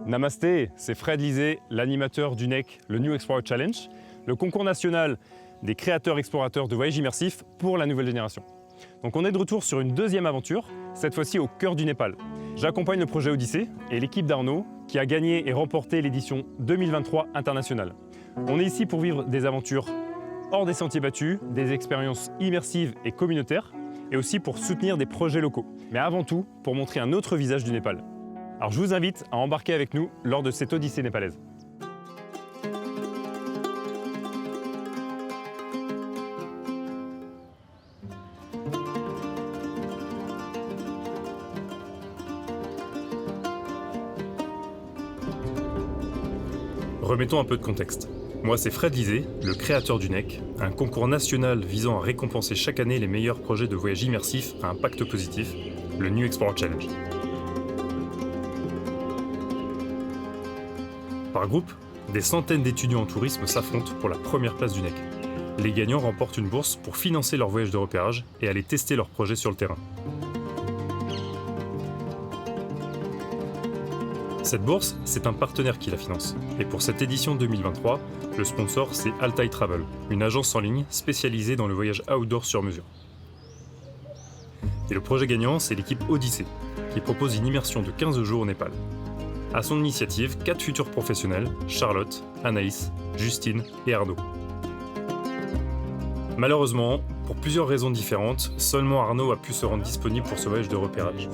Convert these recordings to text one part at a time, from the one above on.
Namasté, c'est Fred Lisée, l'animateur du NEC, le New Explorer Challenge, le concours national des créateurs explorateurs de voyages immersifs pour la nouvelle génération. Donc on est de retour sur une deuxième aventure, cette fois-ci au cœur du Népal. J'accompagne le projet Odyssée et l'équipe d'Arnaud qui a gagné et remporté l'édition 2023 internationale. On est ici pour vivre des aventures hors des sentiers battus, des expériences immersives et communautaires, et aussi pour soutenir des projets locaux. Mais avant tout, pour montrer un autre visage du Népal. Alors je vous invite à embarquer avec nous lors de cette Odyssée népalaise. Remettons un peu de contexte. Moi, c'est Fred Lisée, le créateur du NEC, un concours national visant à récompenser chaque année les meilleurs projets de voyage immersif à impact positif, le New Explorer Challenge. Par groupe, des centaines d'étudiants en tourisme s'affrontent pour la première place du NEC. Les gagnants remportent une bourse pour financer leur voyage de repérage et aller tester leurs projets sur le terrain. Cette bourse, c'est un partenaire qui la finance. Et pour cette édition 2023, le sponsor, c'est Altai Travel, une agence en ligne spécialisée dans le voyage outdoor sur mesure. Et le projet gagnant, c'est l'équipe Odyssée, qui propose une immersion de 15 jours au Népal. À son initiative, 4 futurs professionnels, Charlotte, Anaïs, Justine et Arnaud. Malheureusement, pour plusieurs raisons différentes, seulement Arnaud a pu se rendre disponible pour ce voyage de repérage.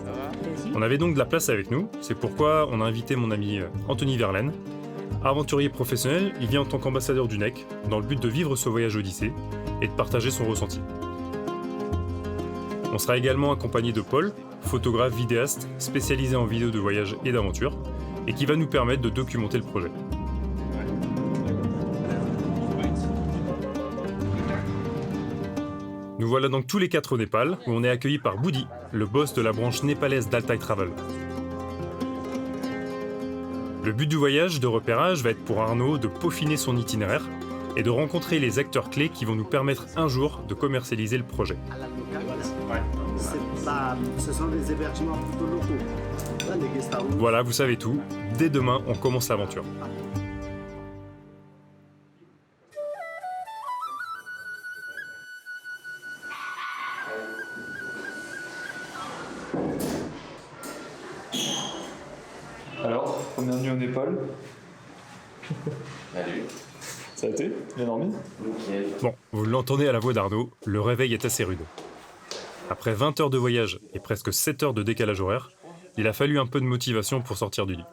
On avait donc de la place avec nous, c'est pourquoi on a invité mon ami Anthony Verlaine. Aventurier professionnel, il vient en tant qu'ambassadeur du NEC, dans le but de vivre ce voyage Odyssée et de partager son ressenti. On sera également accompagné de Paul, photographe vidéaste spécialisé en vidéos de voyage et d'aventure, et qui va nous permettre de documenter le projet. Nous voilà donc tous les 4 au Népal, où on est accueillis par Boudi, le boss de la branche népalaise d'Altai Travel. Le but du voyage de repérage va être pour Arnaud de peaufiner son itinéraire et de rencontrer les acteurs clés qui vont nous permettre un jour de commercialiser le projet. Ce sont des hébergements plutôt locaux. Voilà, vous savez tout. Dès demain, on commence l'aventure. Alors, première nuit au Népal. Salut. Ça a été? Bien dormi? Nickel. Bon, vous l'entendez à la voix d'Arnaud, le réveil est assez rude. Après 20 heures de voyage et presque 7 heures de décalage horaire, il a fallu un peu de motivation pour sortir du lit.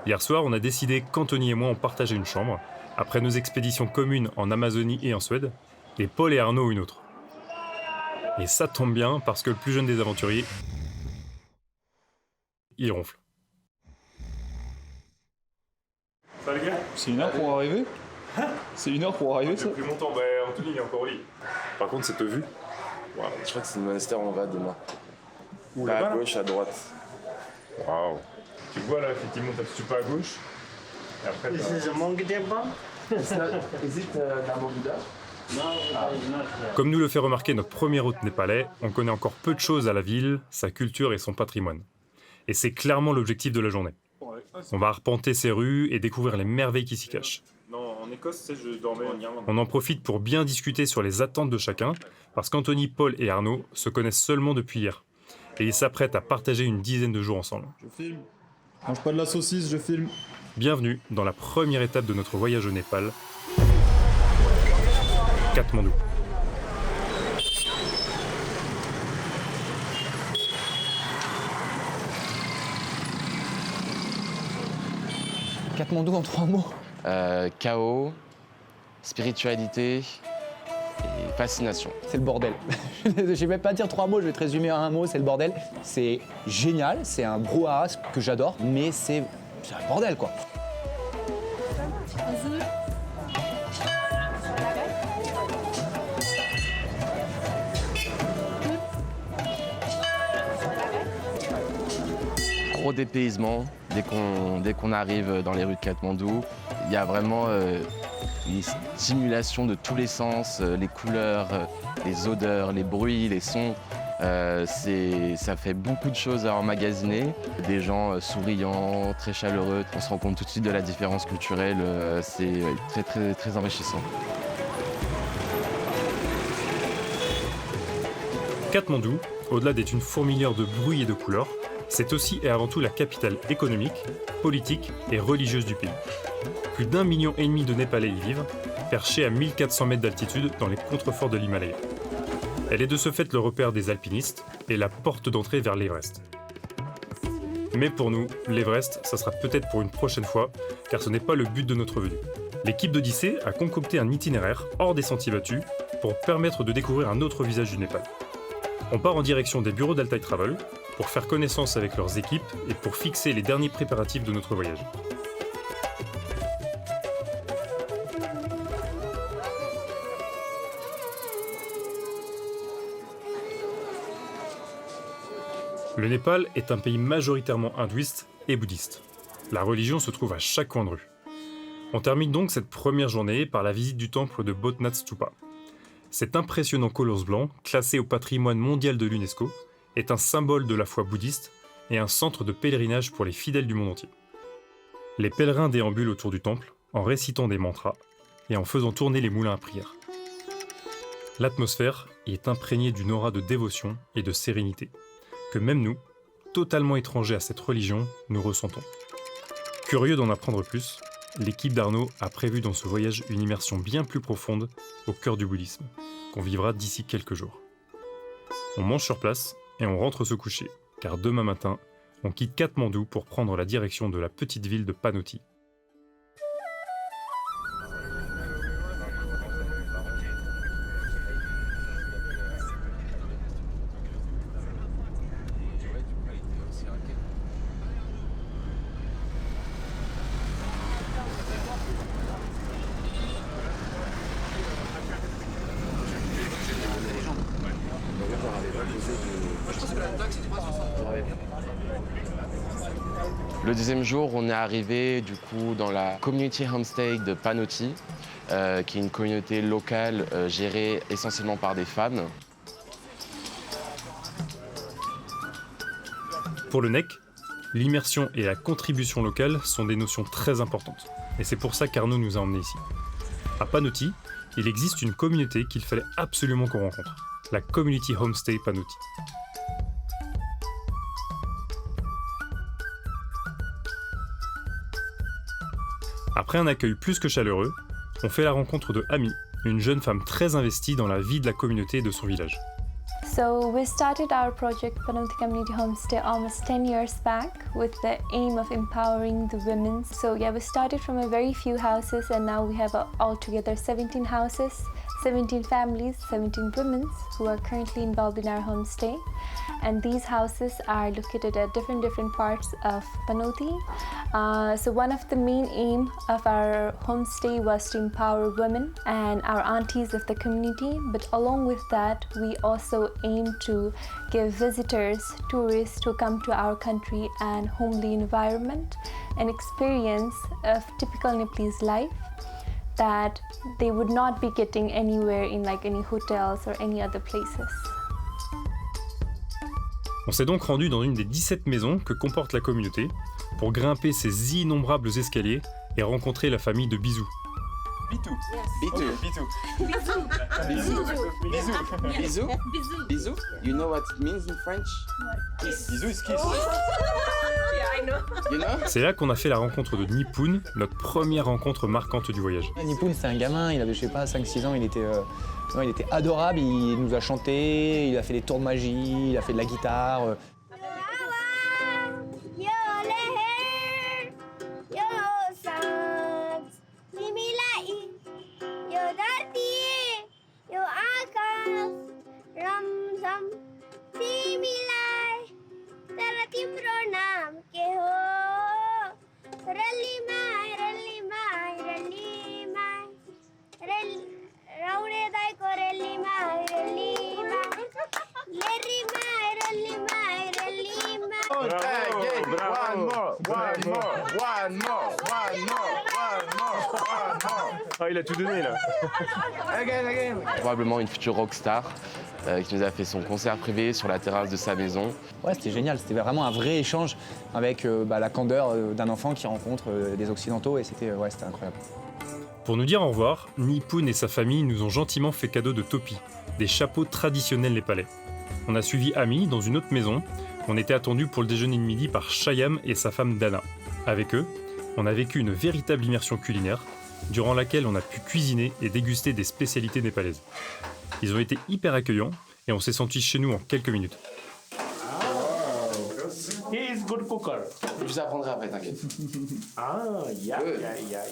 Hier soir, on a décidé qu'Anthony et moi on partageait une chambre, après nos expéditions communes en Amazonie et en Suède, et Paul et Arnaud une autre. Et ça tombe bien parce que le plus jeune des aventuriers, il ronfle. Ça les gars? C'est 1 heure pour arriver? C'est 1 heure pour arriver ça? Plus mon temps, Anthony il est encore au lit. Par contre, cette vue. Wow. Je crois que c'est le monastère où on va demain. Ouh, Pas là-bas, à là. gauche, à droite. Waouh. Tu vois là, effectivement, t'as tu pas à gauche. Et après, This is a monkey temple? Is it Namo Buddha? No, it's not here. Comme nous le fait remarquer notre premier hôte népalais, on connaît encore peu de choses à la ville, sa culture et son patrimoine. Et c'est clairement l'objectif de la journée. On va arpenter ses rues et découvrir les merveilles qui s'y cachent. Non, en Écosse, tu sais, je dormais en Irlande. On en profite pour bien discuter sur les attentes de chacun, parce qu'Anthony, Paul et Arnaud se connaissent seulement depuis hier. Et ils s'apprêtent à partager une dizaine de jours ensemble. Je filme. Mange pas de la saucisse, je filme. Bienvenue dans la première étape de notre voyage au Népal, Katmandou. Katmandou en 3 mots. Chaos, spiritualité et fascination. C'est le bordel. Je vais même pas dire 3 mots, je vais te résumer en 1 mot, c'est le bordel. C'est génial, c'est un brouhaha que j'adore, mais c'est un bordel quoi. Gros dépaysement dès qu'on arrive dans les rues de Katmandou. Il y a vraiment une stimulation de tous les sens, les couleurs, les odeurs, les bruits, les sons. Ça fait beaucoup de choses à emmagasiner. Des gens souriants, très chaleureux. On se rend compte tout de suite de la différence culturelle. C'est très, très, très enrichissant. Katmandou, au-delà d'être une fourmilière de bruit et de couleurs, c'est aussi et avant tout la capitale économique, politique et religieuse du pays. Plus d'1,5 million de Népalais y vivent, perchés à 1400 mètres d'altitude dans les contreforts de l'Himalaya. Elle est de ce fait le repère des alpinistes et la porte d'entrée vers l'Everest. Mais pour nous, l'Everest, ça sera peut-être pour une prochaine fois, car ce n'est pas le but de notre venue. L'équipe d'Odyssée a concocté un itinéraire hors des sentiers battus pour permettre de découvrir un autre visage du Népal. On part en direction des bureaux d'Altai Travel pour faire connaissance avec leurs équipes et pour fixer les derniers préparatifs de notre voyage. Le Népal est un pays majoritairement hindouiste et bouddhiste. La religion se trouve à chaque coin de rue. On termine donc cette première journée par la visite du temple de Bodhnath Stupa. Cet impressionnant colosse blanc, classé au patrimoine mondial de l'UNESCO, est un symbole de la foi bouddhiste et un centre de pèlerinage pour les fidèles du monde entier. Les pèlerins déambulent autour du temple en récitant des mantras et en faisant tourner les moulins à prière. L'atmosphère y est imprégnée d'une aura de dévotion et de sérénité, que même nous, totalement étrangers à cette religion, nous ressentons. Curieux d'en apprendre plus, l'équipe d'Arnaud a prévu dans ce voyage une immersion bien plus profonde au cœur du bouddhisme, qu'on vivra d'ici quelques jours. On mange sur place et on rentre se coucher, car demain matin, on quitte Katmandou pour prendre la direction de la petite ville de Panoti. Le deuxième jour, on est arrivé du coup dans la community homestay de Panoti, qui est une communauté locale gérée essentiellement par des femmes. Pour le NEC, l'immersion et la contribution locale sont des notions très importantes. Et c'est pour ça qu'Arnaud nous a emmenés ici. À Panoti, il existe une communauté qu'il fallait absolument qu'on rencontre. La Community Homestay Panoti. Après un accueil plus que chaleureux, on fait la rencontre de Ami, une jeune femme très investie dans la vie de la communauté et de son village. So we started our project Panoti Community Homestay almost 10 years back with the aim of empowering the women. So yeah, we started from a very few houses and now we have altogether 17 houses, 17 families, 17 women who are currently involved in our homestay. And these houses are located at different parts of Panoti. So one of the main aim of our homestay was to empower women and our aunties of the community, but along with that, we also aim to give visitors, tourists who come to our country and homely environment, an experience of typical Nepalese life that they would not be getting anywhere in like any hotels or any other places. On s'est donc rendu dans une des 17 maisons que comporte la communauté pour grimper ces innombrables escaliers et rencontrer la famille de Bisou. Bitou. Bitou. Bitou. Bisous. Bisous. Bisous. You know what it means in French? Kiss. Bisou is kiss. You know? C'est là qu'on a fait la rencontre de Nipun, notre première rencontre marquante du voyage. Nipun, c'est un gamin, il avait, je sais pas, 5-6 ans, il était adorable, il nous a chanté, il a fait des tours de magie, il a fait de la guitare. Ah, il a tout donné là. Probablement une future rockstar. qui nous a fait son concert privé sur la terrasse de sa maison. Ouais, c'était génial, c'était vraiment un vrai échange avec la candeur d'un enfant qui rencontre des Occidentaux et c'était incroyable. Pour nous dire au revoir, Nipun et sa famille nous ont gentiment fait cadeau de topis, des chapeaux traditionnels népalais. On a suivi Ami dans une autre maison. On était attendu pour le déjeuner de midi par Shyam et sa femme Dana. Avec eux, on a vécu une véritable immersion culinaire, durant laquelle on a pu cuisiner et déguster des spécialités népalaises. Ils ont été hyper accueillants et on s'est senti chez nous en quelques minutes. He is good cooker. Je vous apprendrai après, t'inquiète. Ah, yeah, Good. yeah.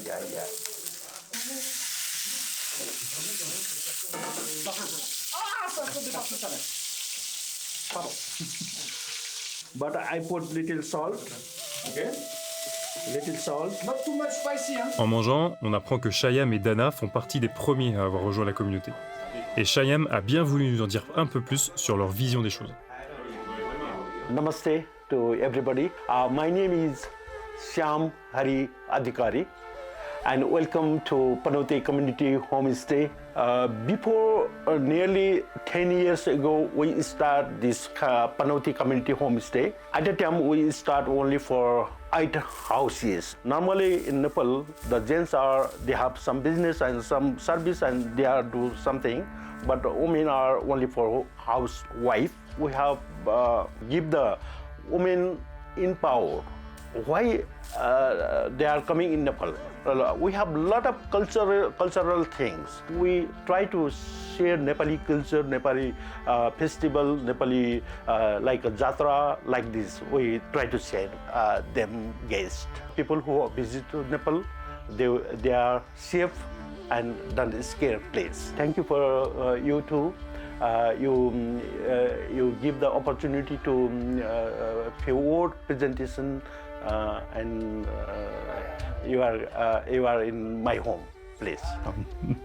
But I put little salt. Okay. Little salt. Not too much spicy, hein. En mangeant, on apprend que Shyam et Dana font partie des premiers à avoir rejoint la communauté. Et Shyam a bien voulu nous en dire un peu plus sur leur vision des choses. Namaste to everybody. My name is Shyam Hari Adhikari and welcome to Panoti Community Homestay. Before nearly 10 years ago, we start this Panoti Community Homestay. At the time, we start only for 8 houses. Normally in Nepal, the gents they have some business and some service and they are do something, but the women are only for housewife. We have give the women in power. Why they are coming in Nepal? We have a lot of cultural things. We try to share Nepali culture, Nepali festival, Nepali like a jatra, like this. We try to share them guests. People who visit Nepal, they are safe and don't scare place. Thank you for you too. You give the opportunity to forward presentation and you are in my home place.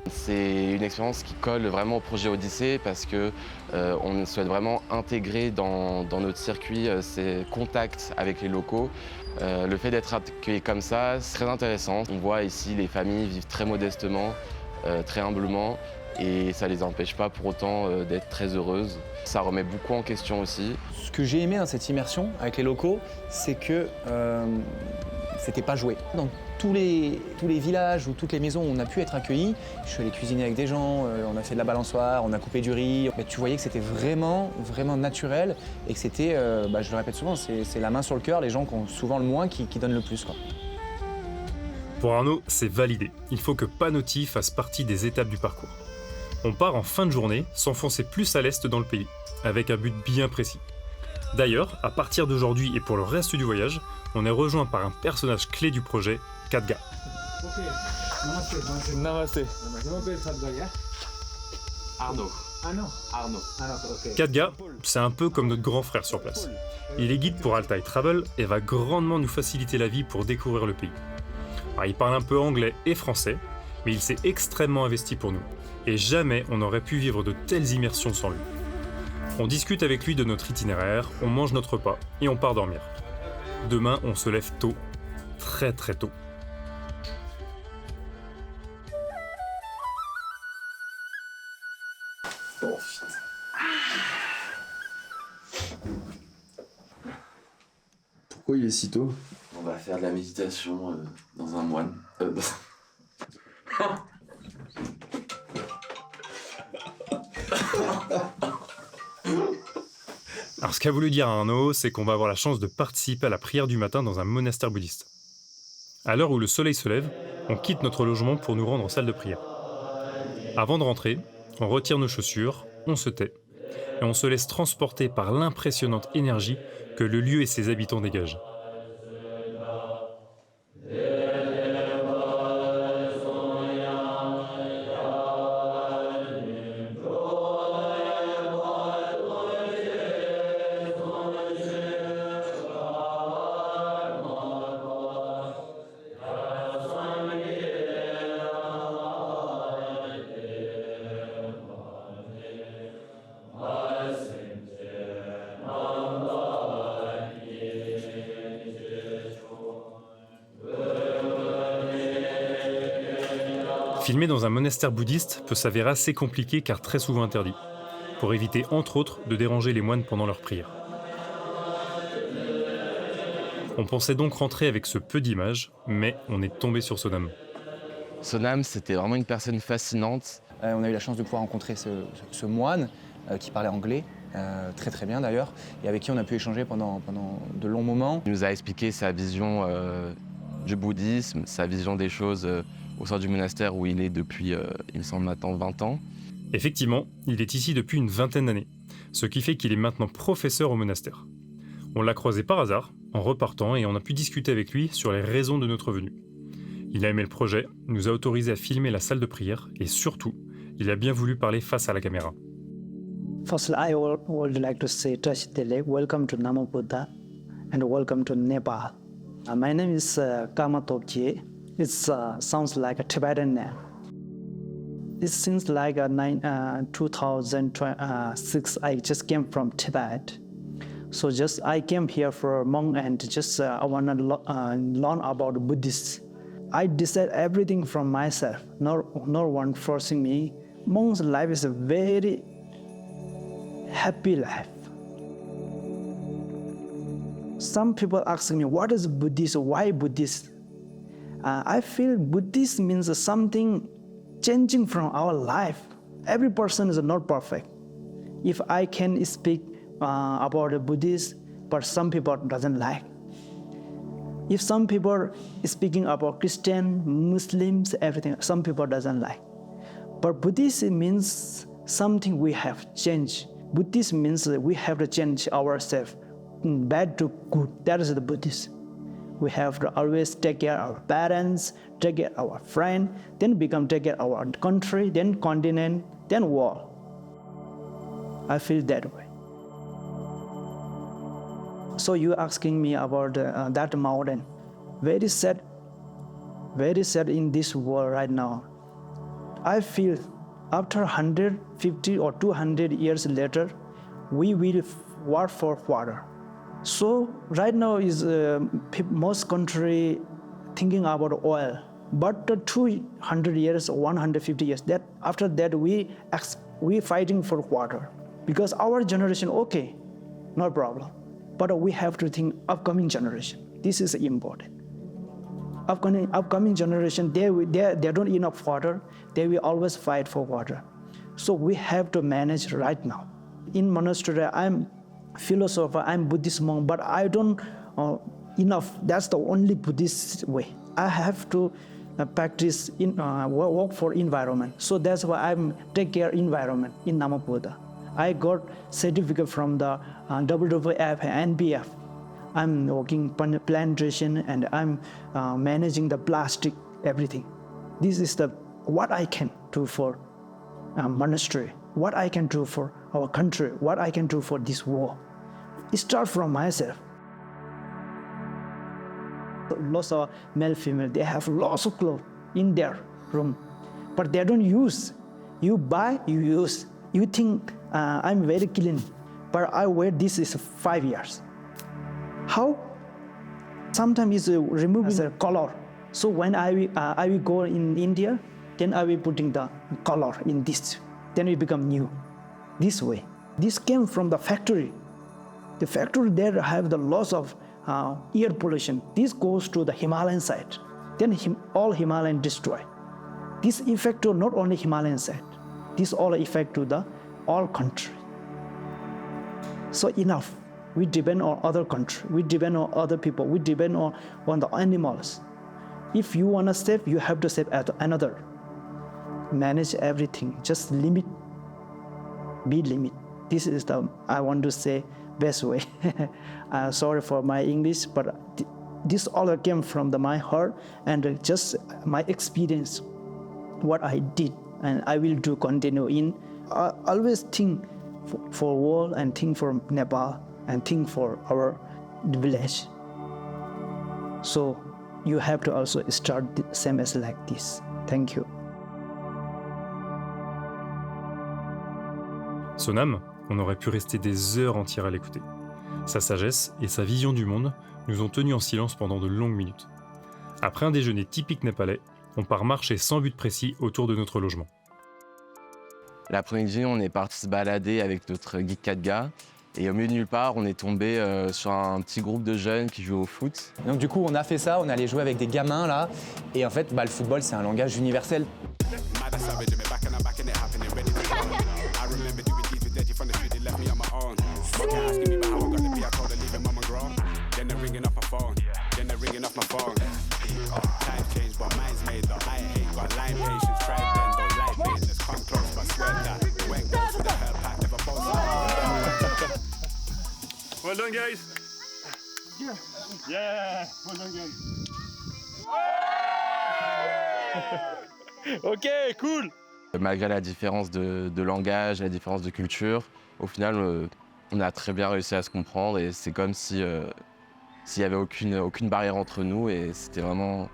C'est une expérience qui colle vraiment au projet Odyssée parce que on souhaite vraiment intégrer dans notre circuit ces contacts avec les locaux. Le fait d'être accueilli comme ça, c'est très intéressant. On voit ici les familles vivent très modestement, très humblement. Et ça ne les empêche pas pour autant d'être très heureuses. Ça remet beaucoup en question aussi. Ce que j'ai aimé dans cette immersion avec les locaux, c'est que c'était pas joué. Dans tous les villages ou toutes les maisons où on a pu être accueillis, je suis allé cuisiner avec des gens, on a fait de la balançoire, on a coupé du riz. Mais tu voyais que c'était vraiment naturel et que c'était, je le répète souvent, c'est la main sur le cœur, les gens qui ont souvent le moins qui donnent le plus, quoi. Pour Arnaud, c'est validé. Il faut que Panoti fasse partie des étapes du parcours. On part en fin de journée, s'enfoncer plus à l'est dans le pays, avec un but bien précis. D'ailleurs, à partir d'aujourd'hui et pour le reste du voyage, on est rejoint par un personnage clé du projet, Khadga. Namaste. Arnaud. Khadga, c'est un peu comme notre grand frère sur place. Il est guide pour Altai Travel et va grandement nous faciliter la vie pour découvrir le pays. Alors, il parle un peu anglais et français, mais il s'est extrêmement investi pour nous. Et jamais on n'aurait pu vivre de telles immersions sans lui. On discute avec lui de notre itinéraire, on mange notre repas et on part dormir. Demain, on se lève tôt, très très tôt. Pourquoi il est si tôt? On va faire de la méditation dans un moine. Alors ce qu'a voulu dire Arnaud, c'est qu'on va avoir la chance de participer à la prière du matin dans un monastère bouddhiste. À l'heure où le soleil se lève, on quitte notre logement pour nous rendre en salle de prière. Avant de rentrer, on retire nos chaussures, on se tait, et on se laisse transporter par l'impressionnante énergie que le lieu et ses habitants dégagent. Filmer dans un monastère bouddhiste peut s'avérer assez compliqué car très souvent interdit. pour éviter entre autres de déranger les moines pendant leurs prières. On pensait donc rentrer avec ce peu d'images, mais on est tombé sur Sonam. Sonam, c'était vraiment une personne fascinante. On a eu la chance de pouvoir rencontrer ce moine qui parlait anglais, très très bien d'ailleurs, et avec qui on a pu échanger pendant de longs moments. Il nous a expliqué sa vision du bouddhisme, sa vision des choses au sein du monastère où il est depuis, il me semble maintenant, 20 ans. Effectivement, il est ici depuis une vingtaine d'années, ce qui fait qu'il est maintenant professeur au monastère. On l'a croisé par hasard, en repartant, et on a pu discuter avec lui sur les raisons de notre venue. Il a aimé le projet, nous a autorisé à filmer la salle de prière, et surtout, il a bien voulu parler face à la caméra. Firstly, I would like to say Tashitele, welcome to Namo Buddha and welcome to Nepal. My name is Kama Tokje. It sounds like a Tibetan name. It seems like 2006 I just came from Tibet. So I came here for a monk and I want to learn about Buddhists. I decide everything from myself, no one forcing me. Monk's life is a very happy life. Some people ask me, what is Buddhist? Why Buddhist? I feel Buddhist means something changing from our life. Every person is not perfect. If I can speak about a Buddhist, but some people doesn't like. If some people speaking about Christian, Muslims, everything, some people doesn't like. But Buddhist means something we have changed. Buddhist means that we have to change ourselves, bad to good. That is the Buddhist. We have to always take care of our parents, take care of our friend, then take care of our country, then continent, then world. I feel that way. So you asking me about that mountain. Very sad in this world right now. I feel after 150 or 200 years later, we will war for water. So right now is most country thinking about oil, but 200 years or 150 years, that after that we fighting for water. Because our generation, okay, no problem. But we have to think upcoming generation. This is important. Upcoming generation, they don't enough water. They will always fight for water. So we have to manage right now. In monastery, I'm philosopher, I'm Buddhist monk, but I don't enough. That's the only Buddhist way. I have to practice work for environment. So that's why I'm take care environment in Namo Buddha. I got certificate from the WWF and NBF. I'm working plantation and I'm managing the plastic, everything. This is what I can do for monastery, what I can do for our country, what I can do for this war. It starts from myself. Lots of male, female, they have lots of clothes in their room, but they don't use. You buy, you use. You think I'm very clean, but I wear this is 5 years. How? Sometimes it's removing the color. So when I will go in India, then I will putting the color in this. Then it become new. This way. This came from the factory. The factory there have the loss of air pollution. This goes to the Himalayan side. Then all Himalayan destroy. This effect to not only Himalayan side. This all effect to the all country. So enough. We depend on other country. We depend on other people. We depend on the animals. If you want to save, you have to save another. Manage everything. Just limit. Be limit. This is I want to say best way. Sorry for my English, but this all came from my heart and just my experience, what I did, and I will do continue in. I always think for world and think for Nepal and think for our village. So you have to also start the same as like this. Thank you. Sonam, on aurait pu rester des heures entières à l'écouter. Sa sagesse et sa vision du monde nous ont tenus en silence pendant de longues minutes. Après un déjeuner typique népalais, on part marcher sans but précis autour de notre logement. L'après-midi, on est parti se balader avec notre guide Kadga. Et au milieu de nulle part, on est tombé sur un petit groupe de jeunes qui jouent au foot. Donc du coup, on a fait ça, on allait jouer avec des gamins là. Et en fait, le football, c'est un langage universel. Well done, guys. Yeah, well done, guys. Ok, cool. Malgré la différence de langage, la différence de culture, au final, on a très bien réussi à se comprendre et c'est comme s'il n'y avait aucune barrière entre nous et c'était vraiment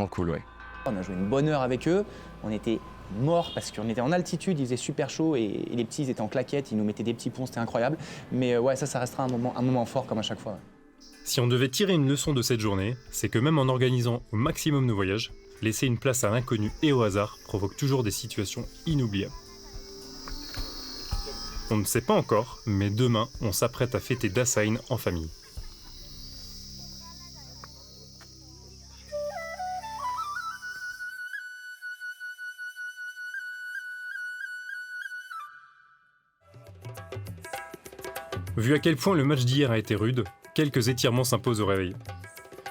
cool, ouais. On a joué une bonne heure avec eux, on était morts parce qu'on était en altitude, il faisait super chaud et les petits ils étaient en claquettes, ils nous mettaient des petits ponts, c'était incroyable. Mais ouais, ça restera un moment fort comme à chaque fois. Si on devait tirer une leçon de cette journée, c'est que même en organisant au maximum nos voyages, laisser une place à l'inconnu et au hasard provoque toujours des situations inoubliables. On ne sait pas encore, mais demain, on s'apprête à fêter Dasein en famille. Vu à quel point le match d'hier a été rude, quelques étirements s'imposent au réveil.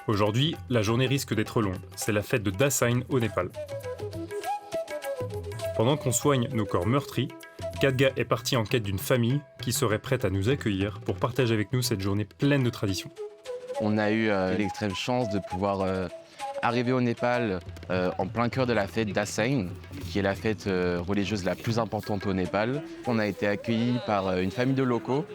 Aujourd'hui, la journée risque d'être longue, c'est la fête de Dasein au Népal. Pendant qu'on soigne nos corps meurtris, Kadga est parti en quête d'une famille qui serait prête à nous accueillir pour partager avec nous cette journée pleine de traditions. On a eu l'extrême chance de pouvoir arriver au Népal en plein cœur de la fête Dasein, qui est la fête religieuse la plus importante au Népal. On a été accueillis par une famille de locaux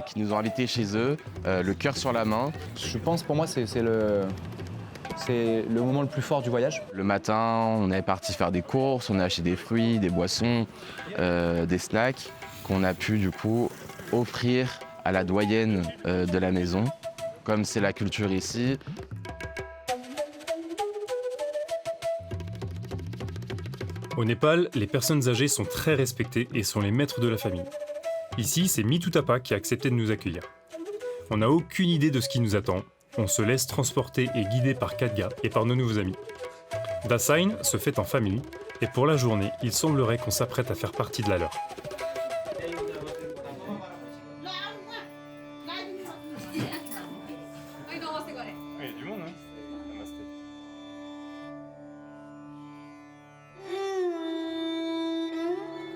qui nous ont invités chez eux, le cœur sur la main. Je pense pour moi c'est le moment le plus fort du voyage. Le matin, on est parti faire des courses, on a acheté des fruits, des boissons, des snacks qu'on a pu du coup offrir à la doyenne de la maison. Comme c'est la culture ici. Au Népal, les personnes âgées sont très respectées et sont les maîtres de la famille. Ici, c'est Mitutapa qui a accepté de nous accueillir. On n'a aucune idée de ce qui nous attend. On se laisse transporter et guider par Kadga et par nos nouveaux amis. Dasein se fait en famille et pour la journée, il semblerait qu'on s'apprête à faire partie de la leur.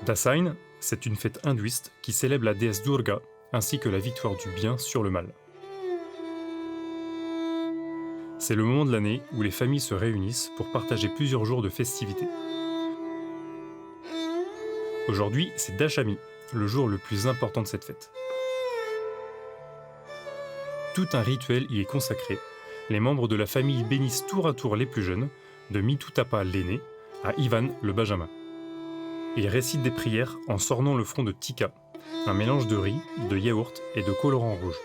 Dasein, c'est une fête hindouiste qui célèbre la déesse Durga ainsi que la victoire du bien sur le mal. C'est le moment de l'année où les familles se réunissent pour partager plusieurs jours de festivités. Aujourd'hui, c'est Dashami, le jour le plus important de cette fête. Tout un rituel y est consacré. Les membres de la famille bénissent tour à tour les plus jeunes, de Mitutapa l'aîné à Ivan le benjamin. Ils récitent des prières en sornant le front de tikka, un mélange de riz, de yaourt et de colorant rouge.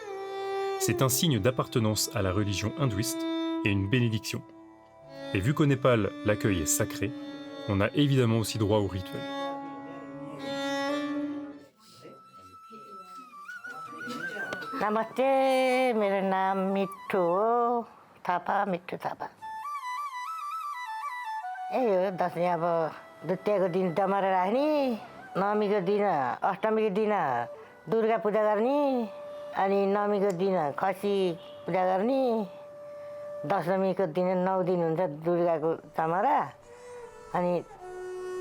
C'est un signe d'appartenance à la religion hindouiste et une bénédiction. Et vu qu'au Népal, l'accueil est sacré, on a évidemment aussi droit au rituel. नमस्ते मेरो नाम मिठू हो मिठू थापा यही हो दसैँ अब द्वितीयको दिन डमरा राख्ने नवमीको दिन अष्टमीको दिन दुर्गा पूजा गर्ने अनि नवमीको दिन खसी पूजा गर्ने दशमीको दिन 9 दिन हुन्छ दुर्गाको जमरा अनि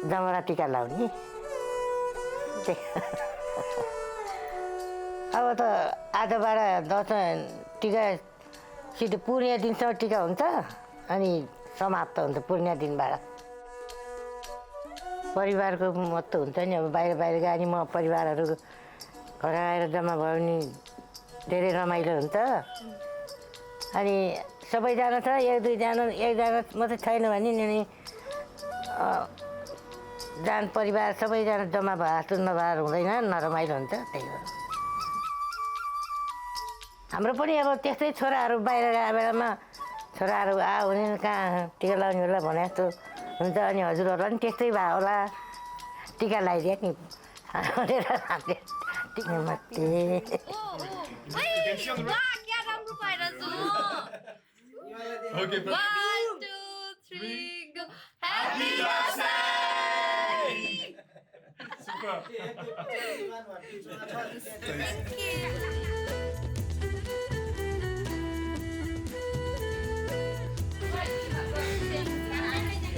जमरा टिका लाउने अब त आजबाट दसैँ टिका सिधै पूर्णिमा दिनसम्म टिका हुन्छ अनि समाप्त हुन्छ पूर्णिमा दिनबाट परिवारको महत्त्व हुन्छ नि अब बाहिर गए म परिवारहरू घर आएर जम्मा भयो भने धेरै रमाइलो हुन्छ अनि सबैजना छ एकजना मात्रै छैन भने नि जान परिवार सबैजना जम्मा भए नभएर हुँदैन नरमाइलो हुन्छ त्यही हो हाम्रो पनि अब त्यस्तै छोराहरू बाहिर गए बेलामा छोराहरू हुने कहाँ टिका लगाउने बेला भने जस्तो हुन्छ अनि हजुरहरूलाई पनि त्यस्तै भयो होला टिका लगाइदिए नि भनेर हामीले टिका मात्रै Okay, but 1, 2, 3, go. Happy birthday! super. Thank you.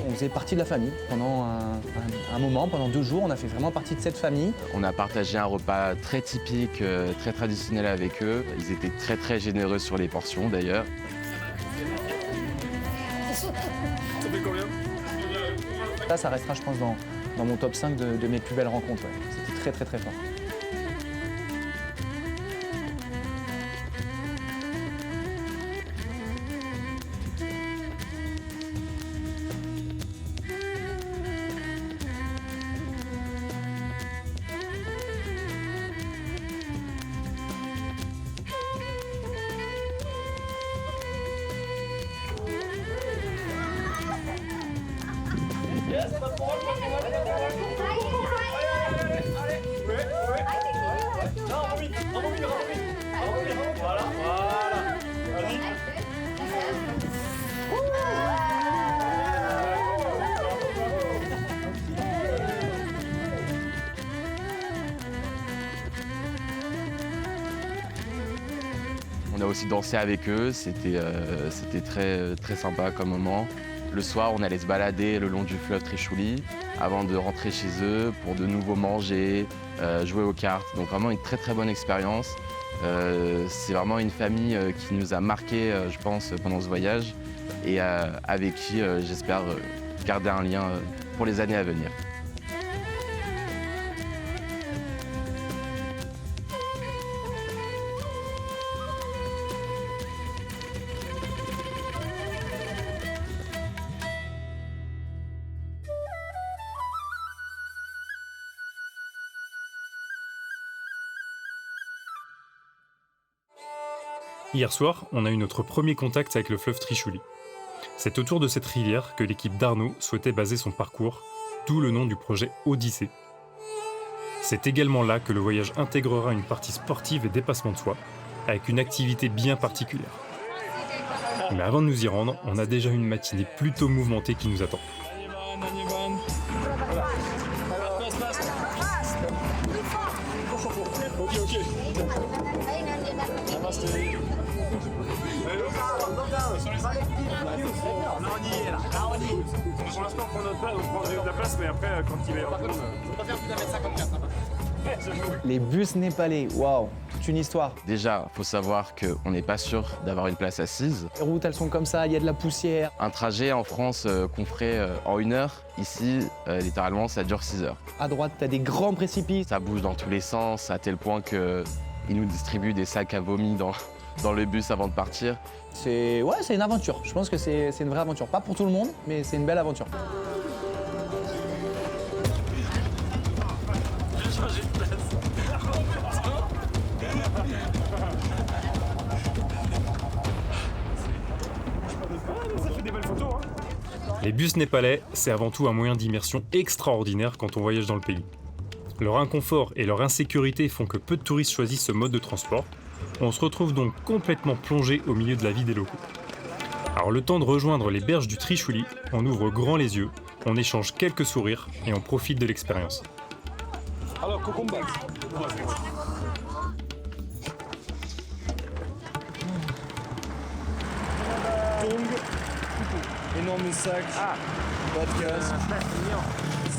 On faisait partie de la famille pendant un moment, pendant 2 jours, on a fait vraiment partie de cette famille. On a partagé un repas très typique, très traditionnel avec eux. Ils étaient très très généreux sur les portions d'ailleurs. Ça restera, je pense, dans mon top 5 de mes plus belles rencontres. Ouais. C'était très très très fort. On a aussi dansé avec eux, c'était très, très sympa comme moment. Le soir, on allait se balader le long du fleuve Trishuli avant de rentrer chez eux pour de nouveau manger, jouer aux cartes. Donc vraiment une très très bonne expérience. C'est vraiment une famille qui nous a marqué, je pense, pendant ce voyage et avec qui j'espère garder un lien pour les années à venir. Hier soir, on a eu notre premier contact avec le fleuve Trishuli. C'est autour de cette rivière que l'équipe d'Arnaud souhaitait baser son parcours, d'où le nom du projet Odyssée. C'est également là que le voyage intégrera une partie sportive et dépassement de soi, avec une activité bien particulière. Mais avant de nous y rendre, on a déjà une matinée plutôt mouvementée qui nous attend. Pour l'instant, on prend notre place, on prend de la place, mais après, quand il est en Les bus népalais, waouh, toute une histoire. Déjà, il faut savoir qu'on n'est pas sûr d'avoir une place assise. Les routes, elles sont comme ça, il y a de la poussière. Un trajet en France qu'on ferait en 1 heure, ici, littéralement, ça dure 6 heures. À droite, t'as des grands précipices. Ça bouge dans tous les sens, à tel point qu'ils nous distribuent des sacs à vomi dans le bus avant de partir. C'est une aventure. Je pense que c'est une vraie aventure. Pas pour tout le monde, mais c'est une belle aventure. Les bus népalais, c'est avant tout un moyen d'immersion extraordinaire quand on voyage dans le pays. Leur inconfort et leur insécurité font que peu de touristes choisissent ce mode de transport. On se retrouve donc complètement plongé au milieu de la vie des locaux. Alors le temps de rejoindre les berges du Trishuli, on ouvre grand les yeux, on échange quelques sourires et on profite de l'expérience. Alors, Cocomba. Énorme sac, pas de casque,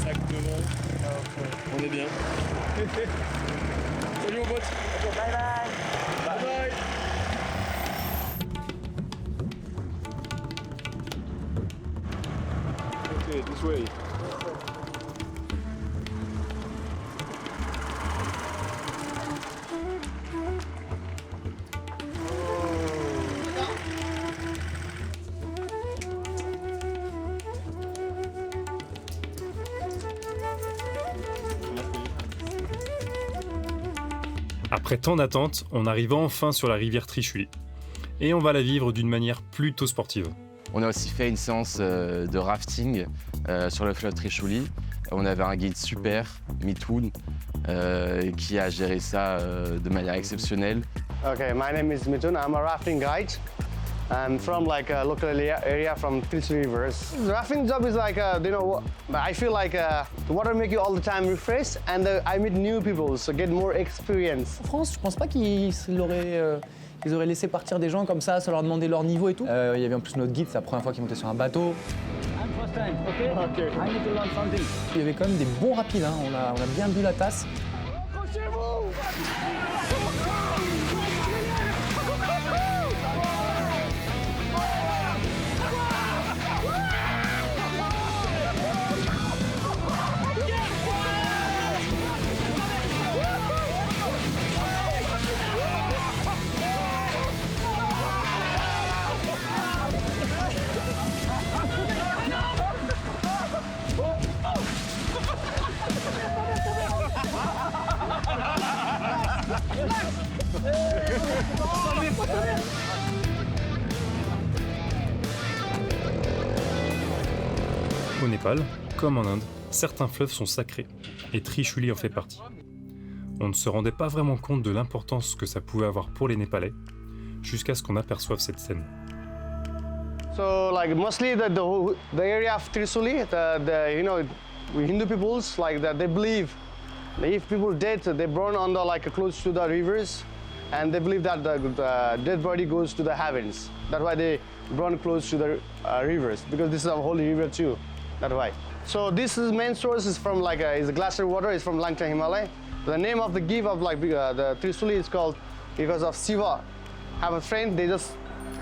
sac devant, on est bien. Salut mon pote. Bye bye. Bye bye. Okay, this way. Après tant d'attentes, on arrive enfin sur la rivière Trishuli. Et on va la vivre d'une manière plutôt sportive. On a aussi fait une séance de rafting sur le fleuve Trishuli. On avait un guide super, Mitoun, qui a géré ça de manière exceptionnelle. Okay, my name is Mithun. I'm a rafting guide. I'm from like a local area from Trisuli rivers. The rafting job is like, I feel like the water make you all the time refresh and I meet new people, so get more experience. En France, je pense pas qu'ils auraient laissé partir des gens comme ça, sans leur demander leur niveau et tout. Il y avait en plus notre guide, c'est la première fois qu'il montait sur un bateau. Il y avait quand même des bons rapides, hein. On a bien bu la tasse. Au Népal, comme en Inde, certains fleuves sont sacrés, et Trishuli en fait partie. On ne se rendait pas vraiment compte de l'importance que ça pouvait avoir pour les Népalais, jusqu'à ce qu'on aperçoive cette scène. So like mostly the area of Trisuli, Hindu peoples like that they believe that if people dead, they burn on the like close to the rivers, and they believe that the dead body goes to the heavens. That's why they burn close to the rivers, because this is a holy river too. That's why. So this is main source is from like is a glacier water. It's from Langcha Himalaya. The name of the give of like the Trisuli is called because of Shiva. Have a friend, they just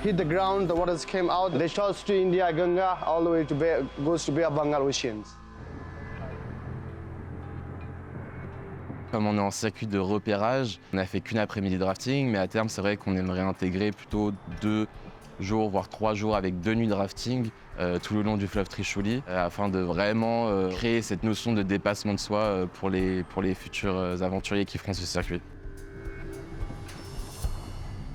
hit the ground, the waters came out. They charge to India, Ganga, all the way to goes to Bay of Bengal Oceans. Comme on est en circuit de repérage, on n'a fait qu'une après-midi de rafting, mais à terme, c'est vrai qu'on aimerait intégrer plutôt 2 jours, voire 3 jours avec 2 nuits de rafting tout le long du fleuve Trishuli, afin de vraiment créer cette notion de dépassement de soi pour les futurs aventuriers qui feront ce circuit.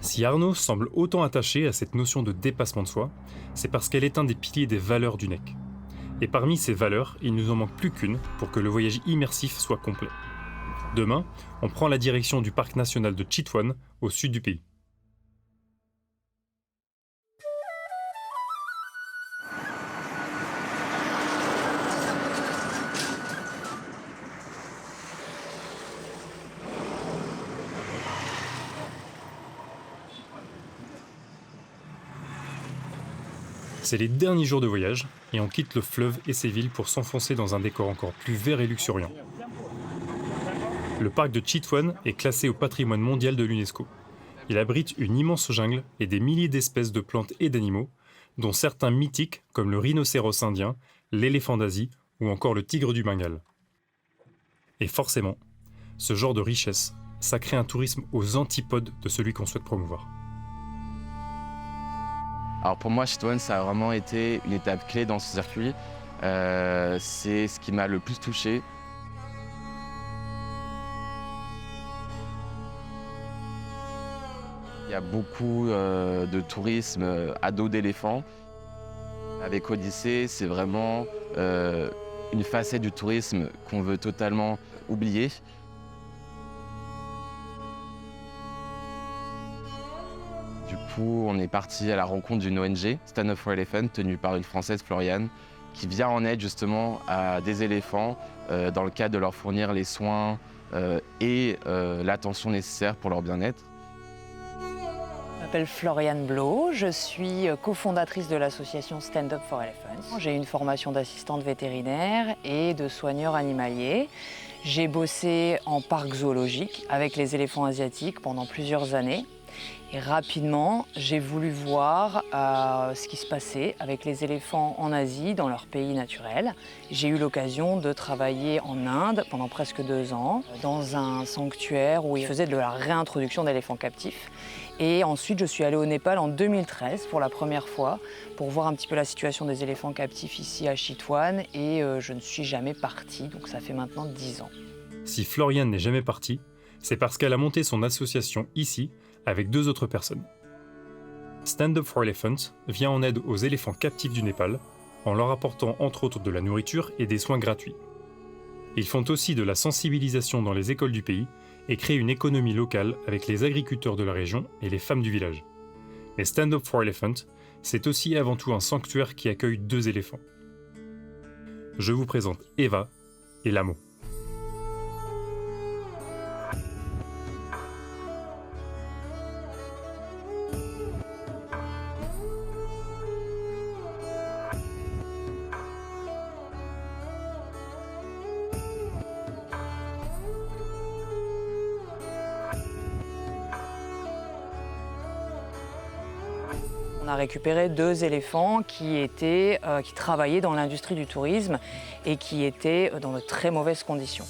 Si Arnaud semble autant attaché à cette notion de dépassement de soi, c'est parce qu'elle est un des piliers des valeurs du NEC. Et parmi ces valeurs, il nous en manque plus qu'une pour que le voyage immersif soit complet. Demain, on prend la direction du parc national de Chitwan, au sud du pays. C'est les derniers jours de voyage, et on quitte le fleuve et ses villes pour s'enfoncer dans un décor encore plus vert et luxuriant. Le parc de Chitwan est classé au patrimoine mondial de l'UNESCO. Il abrite une immense jungle et des milliers d'espèces de plantes et d'animaux, dont certains mythiques comme le rhinocéros indien, l'éléphant d'Asie ou encore le tigre du Bengale. Et forcément, ce genre de richesse, ça crée un tourisme aux antipodes de celui qu'on souhaite promouvoir. Alors pour moi, Chitwan, ça a vraiment été une étape clé dans ce circuit. C'est ce qui m'a le plus touché. Il y a beaucoup de tourisme à dos d'éléphant. Avec Odyssée, c'est vraiment une facette du tourisme qu'on veut totalement oublier. Du coup, on est parti à la rencontre d'une ONG, Stand Up for Elephant, tenue par une Française, Floriane, qui vient en aide justement à des éléphants dans le cadre de leur fournir les soins et l'attention nécessaire pour leur bien-être. Je m'appelle Floriane Blo, je suis cofondatrice de l'association Stand Up for Elephants. J'ai une formation d'assistante vétérinaire et de soigneur animalier. J'ai bossé en parc zoologique avec les éléphants asiatiques pendant plusieurs années. Et rapidement, j'ai voulu voir ce qui se passait avec les éléphants en Asie, dans leur pays naturel. J'ai eu l'occasion de travailler en Inde pendant presque 2 ans, dans un sanctuaire où ils faisaient de la réintroduction d'éléphants captifs. Et ensuite, je suis allée au Népal en 2013 pour la première fois, pour voir un petit peu la situation des éléphants captifs ici à Chitwan. Et je ne suis jamais partie, donc ça fait maintenant 10 ans. Si Floriane n'est jamais partie, c'est parce qu'elle a monté son association ici, avec 2 autres personnes. Stand Up for Elephants vient en aide aux éléphants captifs du Népal, en leur apportant entre autres de la nourriture et des soins gratuits. Ils font aussi de la sensibilisation dans les écoles du pays et créent une économie locale avec les agriculteurs de la région et les femmes du village. Mais Stand Up for Elephant, c'est aussi et avant tout un sanctuaire qui accueille 2 éléphants. Je vous présente Eva et Lamo. On a récupéré 2 éléphants qui travaillaient dans l'industrie du tourisme et qui étaient dans de très mauvaises conditions.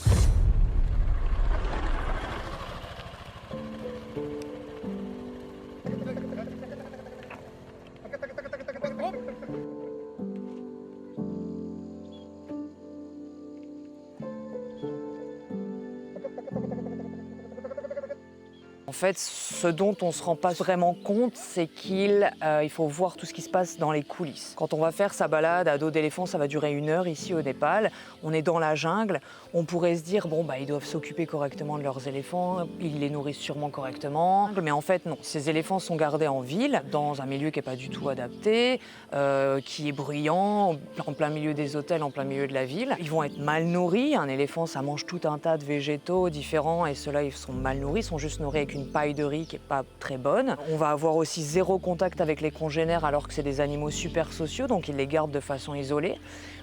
En fait, ce dont on ne se rend pas vraiment compte, c'est qu'il faut voir tout ce qui se passe dans les coulisses. Quand on va faire sa balade à dos d'éléphant, ça va durer 1 heure ici au Népal. On est dans la jungle. On pourrait se dire, bon, ils doivent s'occuper correctement de leurs éléphants, ils les nourrissent sûrement correctement. Mais en fait, non. Ces éléphants sont gardés en ville, dans un milieu qui n'est pas du tout adapté, qui est bruyant, en plein milieu des hôtels, en plein milieu de la ville. Ils vont être mal nourris. Un éléphant, ça mange tout un tas de végétaux différents et ceux-là, ils sont mal nourris, ils sont juste nourris avec une paille de riz qui n'est pas très bonne. On va avoir aussi 0 contact avec les congénères alors que c'est des animaux super sociaux, donc ils les gardent de façon isolée.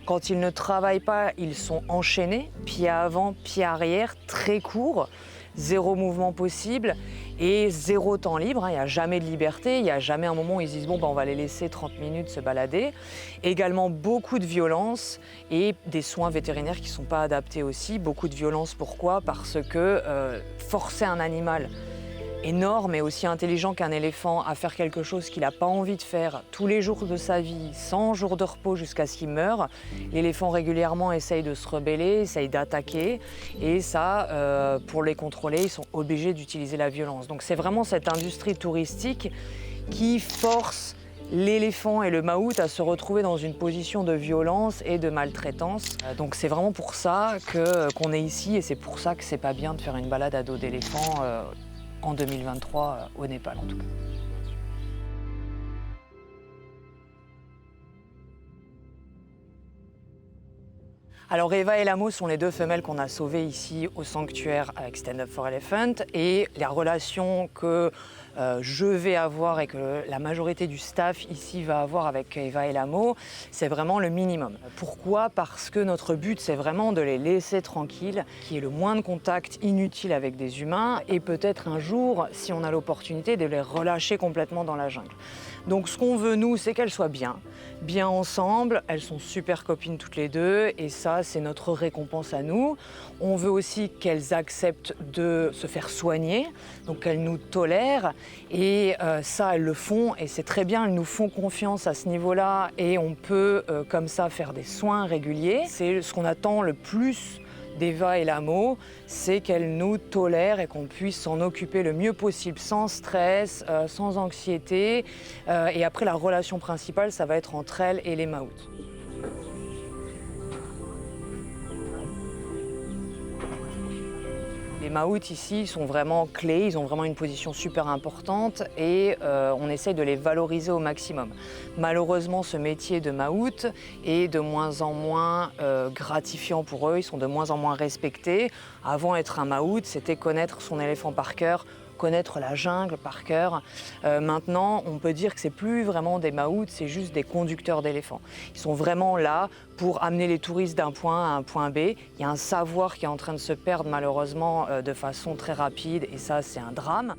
Quand ils ne travaillent pas, ils sont enchaînés, pied avant, pied arrière, très courts, 0 mouvement possible et 0 temps libre. Il n'y a jamais de liberté, il n'y a jamais un moment où ils se disent bon, on va les laisser 30 minutes se balader. Également beaucoup de violence et des soins vétérinaires qui ne sont pas adaptés aussi. Beaucoup de violence, pourquoi? Parce que forcer un animal énorme et aussi intelligent qu'un éléphant à faire quelque chose qu'il n'a pas envie de faire tous les jours de sa vie, 100 jours de repos jusqu'à ce qu'il meure, l'éléphant régulièrement essaye de se rebeller, essaye d'attaquer et ça, pour les contrôler, ils sont obligés d'utiliser la violence. Donc c'est vraiment cette industrie touristique qui force l'éléphant et le maout à se retrouver dans une position de violence et de maltraitance. Donc c'est vraiment pour ça qu'on est ici et c'est pour ça que c'est pas bien de faire une balade à dos d'éléphant en 2023 au Népal en tout cas. Alors Eva et Lamo sont les 2 femelles qu'on a sauvées ici au sanctuaire avec Stand Up for Elephant et les relations que je vais avoir et que la majorité du staff ici va avoir avec Eva et Lamo, c'est vraiment le minimum. Pourquoi? Parce que notre but c'est vraiment de les laisser tranquilles, qu'il y ait le moins de contact inutile avec des humains et peut-être un jour, si on a l'opportunité, de les relâcher complètement dans la jungle. Donc ce qu'on veut nous, c'est qu'elles soient bien ensemble, elles sont super copines toutes les 2 et ça c'est notre récompense à nous. On veut aussi qu'elles acceptent de se faire soigner, donc qu'elles nous tolèrent et ça elles le font et c'est très bien, elles nous font confiance à ce niveau-là et on peut comme ça faire des soins réguliers. C'est ce qu'on attend le plus d'Eva et Lamo, c'est qu'elles nous tolèrent et qu'on puisse s'en occuper le mieux possible, sans stress, sans anxiété. Et après, la relation principale, ça va être entre elles et les maouts. Les maouts ici sont vraiment clés, ils ont vraiment une position super importante et on essaye de les valoriser au maximum. Malheureusement, ce métier de maout est de moins en moins gratifiant pour eux, ils sont de moins en moins respectés. Avant, être un maout, c'était connaître son éléphant par cœur, connaître la jungle par cœur. Maintenant, on peut dire que c'est plus vraiment des maouts, c'est juste des conducteurs d'éléphants. Ils sont vraiment là pour amener les touristes d'un point à un point B. Il y a un savoir qui est en train de se perdre malheureusement de façon très rapide et ça, c'est un drame.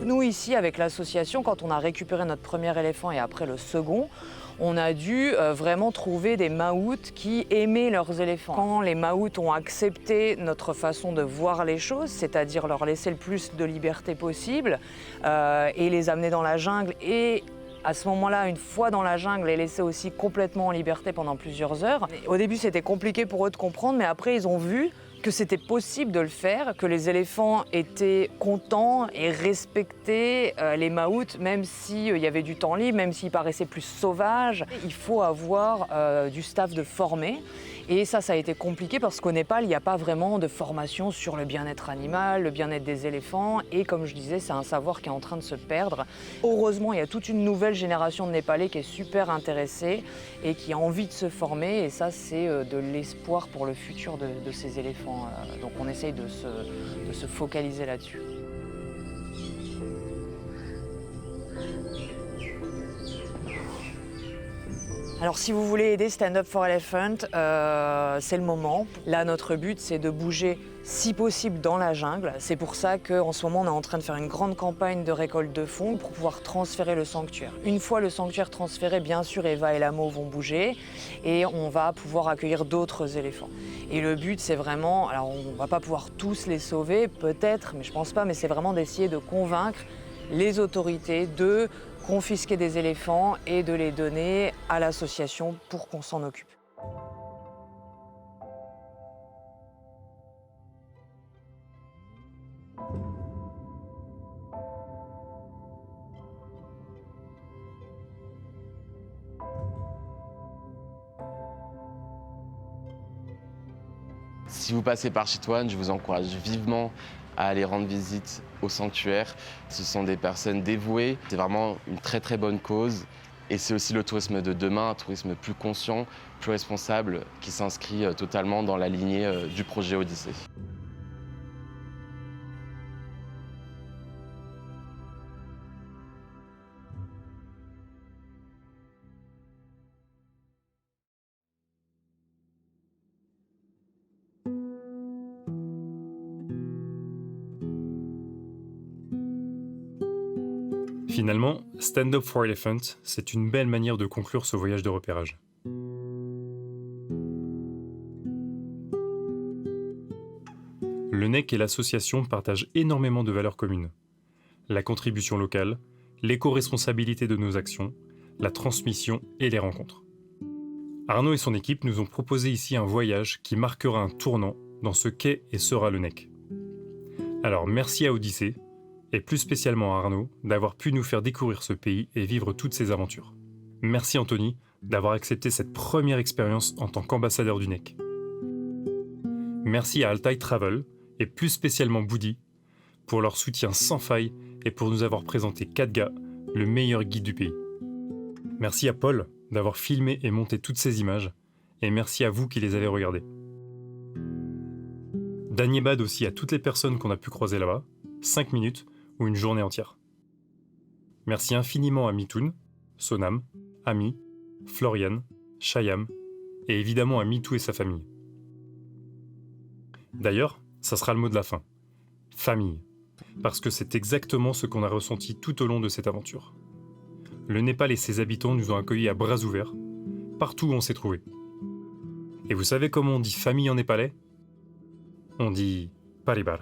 Nous ici, avec l'association, quand on a récupéré notre premier éléphant et après le second, on a dû vraiment trouver des maouts qui aimaient leurs éléphants. Quand les maouts ont accepté notre façon de voir les choses, c'est-à-dire leur laisser le plus de liberté possible et les amener dans la jungle et à ce moment-là, une fois dans la jungle, les laisser aussi complètement en liberté pendant plusieurs heures. Au début, c'était compliqué pour eux de comprendre, mais après, ils ont vu que c'était possible de le faire, que les éléphants étaient contents et respectaient les maouts, même s'il y avait du temps libre, même s'ils paraissaient plus sauvages. Il faut avoir du staff de formé. Et ça a été compliqué parce qu'au Népal, il n'y a pas vraiment de formation sur le bien-être animal, le bien-être des éléphants. Et comme je disais, c'est un savoir qui est en train de se perdre. Heureusement, il y a toute une nouvelle génération de Népalais qui est super intéressée et qui a envie de se former. Et ça, c'est de l'espoir pour le futur de ces éléphants. Donc on essaye de se focaliser là-dessus. Alors si vous voulez aider Stand Up for Elephant, c'est le moment. Là, notre but, c'est de bouger si possible dans la jungle. C'est pour ça qu'en ce moment, on est en train de faire une grande campagne de récolte de fonds pour pouvoir transférer le sanctuaire. Une fois le sanctuaire transféré, bien sûr, Eva et Lamo vont bouger et on va pouvoir accueillir d'autres éléphants. Et le but, c'est vraiment, alors on ne va pas pouvoir tous les sauver, peut-être, mais je pense pas, mais c'est vraiment d'essayer de convaincre les autorités de confisquer des éléphants et de les donner à l'association pour qu'on s'en occupe. Si vous passez par Chitwan, je vous encourage vivement à aller rendre visite au sanctuaire. Ce sont des personnes dévouées, c'est vraiment une très très bonne cause. Et c'est aussi le tourisme de demain, un tourisme plus conscient, plus responsable, qui s'inscrit totalement dans la lignée du projet Odyssée. Finalement, Stand Up for Elephant, c'est une belle manière de conclure ce voyage de repérage. Le NEC et l'association partagent énormément de valeurs communes. La contribution locale, l'éco-responsabilité de nos actions, la transmission et les rencontres. Arnaud et son équipe nous ont proposé ici un voyage qui marquera un tournant dans ce qu'est et sera le NEC. Alors merci à Odyssée, et plus spécialement à Arnaud, d'avoir pu nous faire découvrir ce pays et vivre toutes ces aventures. Merci Anthony d'avoir accepté cette première expérience en tant qu'ambassadeur du NEC. Merci à Altai Travel, et plus spécialement Boudi, pour leur soutien sans faille et pour nous avoir présenté Khadga, le meilleur guide du pays. Merci à Paul d'avoir filmé et monté toutes ces images, et merci à vous qui les avez regardées. Danyebad aussi à toutes les personnes qu'on a pu croiser là-bas, 5 minutes ou une journée entière. Merci infiniment à Mitoun, Sonam, Ami, Florian, Chayam, et évidemment à Mitou et sa famille. D'ailleurs, ça sera le mot de la fin. Famille. Parce que c'est exactement ce qu'on a ressenti tout au long de cette aventure. Le Népal et ses habitants nous ont accueillis à bras ouverts, partout où on s'est trouvé. Et vous savez comment on dit famille en népalais ? On dit paribar.